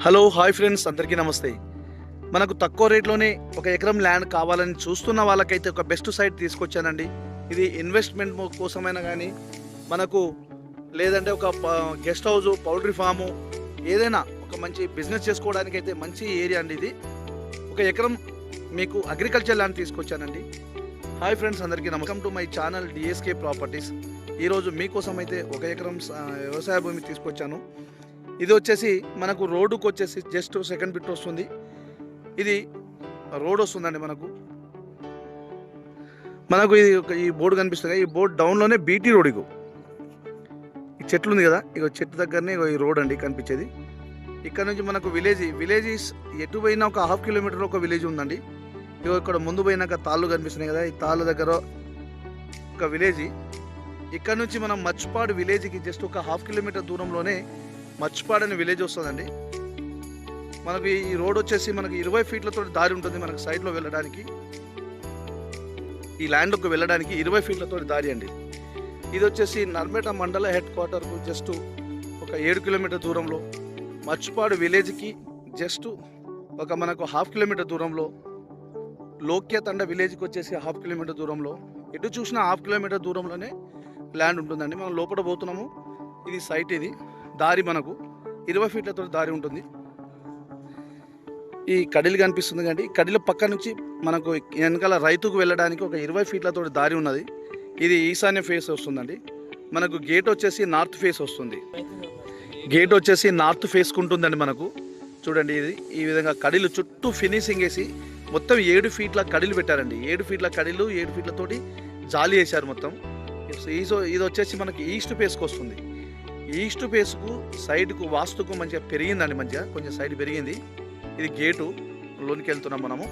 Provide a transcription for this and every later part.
Hello hi friends, అందరికీ నమస్తే. మనకు తక్కువ రేట్లోనే ఒక ఎకరం ల్యాండ్ కావాలని చూస్తున్న వాళ్ళకైతే ఒక బెస్ట్ సైట్ తీసుకొచ్చానండి. ఇది ఇన్వెస్ట్మెంట్ కోసమైనా కానీ మనకు లేదంటే ఒక గెస్ట్ హౌస్, పౌల్ట్రీ ఫాము, ఏదైనా ఒక మంచి బిజినెస్ చేసుకోవడానికైతే మంచి ఏరియా అండి ఇది. ఒక ఎకరం మీకు అగ్రికల్చర్ ల్యాండ్ తీసుకొచ్చానండి. హాయ్ ఫ్రెండ్స్, అందరికీ నమస్కారం to my channel DSK properties. ఈరోజు మీకోసం అయితే ఒక ఎకరం వ్యవసాయ భూమి తీసుకొచ్చాను. ఇది వచ్చేసి మనకు రోడ్డుకు వచ్చేసి జస్ట్ సెకండ్ బిట్ వస్తుంది. ఇది రోడ్ వస్తుందండి. మనకు ఇది ఈ బోర్డు కనిపిస్తుంది. ఈ బోర్డు డౌన్లోనే బీటీ రోడ్. ఈ చెట్లు ఉంది కదా, ఇక చెట్టు దగ్గరనే ఈ రోడ్ అండి కనిపించేది. ఇక్కడ నుంచి మనకు విలేజ్ ఎటు పోయినా ఒక 1/2 కిలోమీటర్ ఒక విలేజ్ ఉందండి. ఇక ఇక్కడ ముందు పోయినాక తాళ్ళు కనిపిస్తున్నాయి కదా, ఈ తాళ్ళ దగ్గర ఒక విలేజ్. ఇక్కడ నుంచి మనం మచ్పాడు విలేజ్కి జస్ట్ ఒక 1/2 కిలోమీటర్ దూరంలోనే మచ్పాడు అనే విలేజ్ వస్తుందండి. మనకి ఈ రోడ్ వచ్చేసి మనకి 20 ఫీట్లతో దారి ఉంటుంది. మనకు సైడ్లో వెళ్ళడానికి, ఈ ల్యాండ్కు వెళ్ళడానికి 20 ఫీట్లతో దారి అండి. ఇది వచ్చేసి నర్మేట మండల హెడ్ క్వార్టర్కు జస్ట్ ఒక 7 కిలోమీటర్ దూరంలో, మచ్పాడు విలేజ్కి జస్ట్ ఒక మనకు 1/2 కిలోమీటర్ దూరంలో, లోక్యతండ విలేజ్కి వచ్చేసి 1/2 కిలోమీటర్ దూరంలో, ఎటు చూసినా 1/2 కిలోమీటర్ దూరంలోనే ల్యాండ్ ఉంటుందండి. మనం లోపల పోతున్నాము. ఇది సైట్. ఇది దారి మనకు 20 ఫీట్లతో దారి ఉంటుంది. ఈ కడిలు కనిపిస్తుంది కండి, ఈ కడిల పక్క నుంచి మనకు వెనకాల రైతుకు వెళ్ళడానికి ఒక 20 ఫీట్లతో దారి ఉన్నది. ఇది ఈశాన్య ఫేస్ వస్తుందండి. మనకు గేట్ వచ్చేసి నార్త్ ఫేస్ వస్తుంది. గేట్ వచ్చేసి నార్త్ ఫేస్కు ఉంటుందండి. మనకు చూడండి, ఇది ఈ విధంగా కడిలు చుట్టూ ఫినిషింగ్ వేసి మొత్తం 7 ఫీట్ల కడిలు పెట్టారండి. 7 ఫీట్ల కడిలు, 7 ఫీట్లతోటి జాలి వేశారు మొత్తం. ఇది వచ్చేసి మనకి ఈస్ట్ ఫేస్కి వస్తుంది. ఈస్ట్ ఫేస్కు సైడ్కు వాస్తుకు మంచిగా పెరిగిందండి. మంచిగా కొంచెం సైడ్ పెరిగింది. ఇది గేటు, లోనికి వెళ్తున్నాం మనము.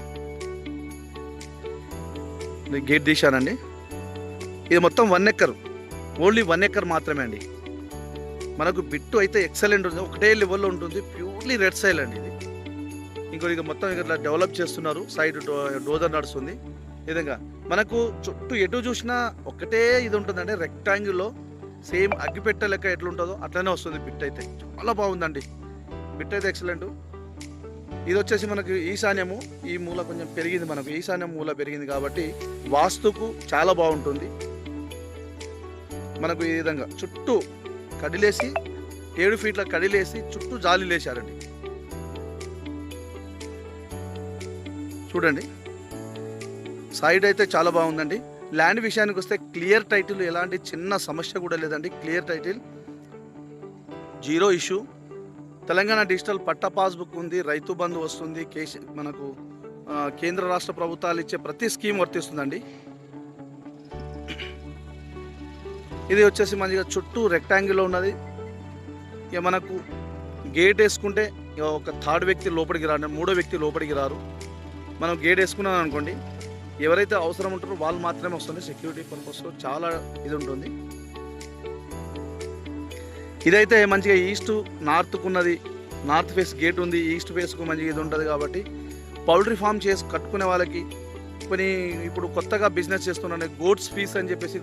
గేట్ తీశానండి. ఇది మొత్తం 1 ఎకర్, ఓన్లీ 1 ఎకర్ మాత్రమే అండి. మనకు బిట్టు అయితే ఎక్సలెంట్ ఉంటుంది, ఒకటే లెవెల్లో ఉంటుంది. ప్యూర్లీ రెడ్ సైల్ అండి ఇది. ఇంకో మొత్తం ఇట్లా డెవలప్ చేస్తున్నారు. సైడ్ డోజర్ నడుస్తుంది. ఈ విధంగా మనకు చుట్టూ ఎటు చూసినా ఒకటే ఇది ఉంటుందండి, రెక్టాంగిల్లో. సేమ్ అగ్గిపెట్ట లెక్క ఎట్లుంటుందో అట్లనే వస్తుంది. బిట్ అయితే చాలా బాగుందండి. బిట్ అయితే ఎక్సలెంట్. ఇది వచ్చేసి మనకు ఈశాన్యము, ఈ మూల కొంచెం పెరిగింది. మనకు ఈశాన్యం మూల పెరిగింది కాబట్టి వాస్తుకు చాలా బాగుంటుంది. మనకు ఈ విధంగా చుట్టూ కడిలేసి 7 ఫీట్ల కడిలేసి చుట్టూ జాలి లేశారండి. చూడండి, సైడ్ అయితే చాలా బాగుందండి. ల్యాండ్ విషయానికి వస్తే క్లియర్ టైటిల్, ఎలాంటి చిన్న సమస్య కూడా లేదండి. Clear title, zero issue. Telangana digital పట్టా పాస్బుక్ ఉంది, రైతు బంధు వస్తుంది. మనకు కేంద్ర రాష్ట్ర ప్రభుత్వాలు ఇచ్చే ప్రతి స్కీమ్ వర్తిస్తుందండి. ఇది వచ్చేసి మంచిగా చుట్టూ రెక్టాంగిల్లో ఉన్నది. ఇక మనకు గేట్ వేసుకుంటే ఒక థర్డ్ వ్యక్తి లోపలికి రాడు, 3వ వ్యక్తి లోపలికి రారు. మనం గేట్ వేసుకున్నాం అనుకోండి, ఎవరైతే అవసరం ఉంటారో వాళ్ళు మాత్రమే వస్తుంది. సెక్యూరిటీ పర్పస్లో చాలా ఇది ఉంటుంది. ఇదైతే మంచిగా ఈస్ట్ నార్త్కు ఉన్నది. నార్త్ ఫేస్ గేట్ ఉంది, ఈస్ట్ ఫేస్కు మంచిగా ఇది ఉంటుంది. కాబట్టి పౌల్ట్రీ ఫామ్ కట్టుకునే వాళ్ళకి, కొన్ని ఇప్పుడు కొత్తగా బిజినెస్ చేస్తున్నారు, గోట్స్ ఫీస్ అని చెప్పేసి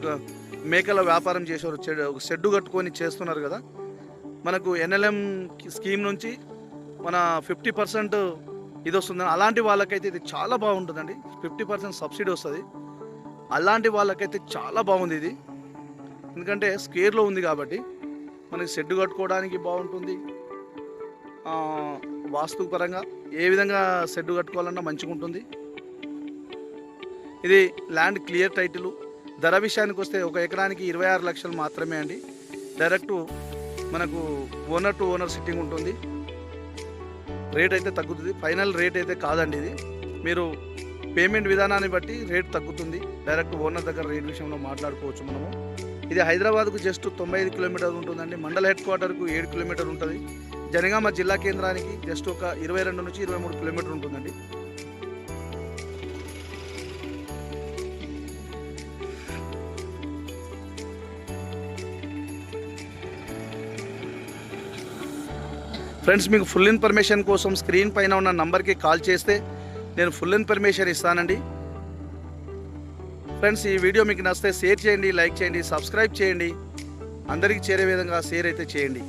మేకల వ్యాపారం చేసేవారు, షెడ్డు కట్టుకొని చేస్తున్నారు కదా. మనకు NLM స్కీమ్ నుంచి మన 50% ఇది వస్తుంది. అలాంటి వాళ్ళకైతే ఇది చాలా బాగుంటుందండి. 50% సబ్సిడీ వస్తుంది. అలాంటి వాళ్ళకైతే చాలా బాగుంది ఇది. ఎందుకంటే స్క్వేర్లో ఉంది కాబట్టి మనకి షెడ్ కట్టుకోవడానికి బాగుంటుంది. వాస్తు పరంగా ఏ విధంగా షెడ్ కట్టుకోవాలన్నా మంచిగా ఉంటుంది. ఇది ల్యాండ్ క్లియర్ టైటిల్. ధర విషయానికి వస్తే ఒక ఎకరానికి 26 లక్షలు మాత్రమే అండి. డైరెక్టు మనకు ఓనర్ టు ఓనర్ సిట్టింగ్ ఉంటుంది. రేట్ అయితే తగ్గుతుంది. ఫైనల్ రేట్ అయితే కాదండి ఇది. మీరు పేమెంట్ విధానాన్ని బట్టి రేట్ తగ్గుతుంది. డైరెక్ట్ ఓనర్ దగ్గర రేట్ విషయంలో మాట్లాడుకోవచ్చు మనము. ఇది హైదరాబాద్కు జస్ట్ 95 కిలోమీటర్లు ఉంటుందండి. మండల హెడ్ క్వార్టర్కు 7 కిలోమీటర్లు ఉంటుంది. జనగామ జిల్లా కేంద్రానికి జస్ట్ ఒక 22 నుంచి 23 కిలోమీటర్లు ఉంటుందండి. ఫ్రెండ్స్, మీకు ఫుల్ ఇన్ఫర్మేషన్ కోసం స్క్రీన్ పైన ఉన్న నంబర్కి కాల్ చేస్తే నేను ఫుల్ ఇన్ఫర్మేషన్ ఇస్తానండి. ఫ్రెండ్స్, ఈ వీడియో మీకు నచ్చితే షేర్ చేయండి, లైక్ చేయండి, సబ్స్క్రైబ్ చేయండి. అందరికీ చేరే విధంగా షేర్ అయితే చేయండి.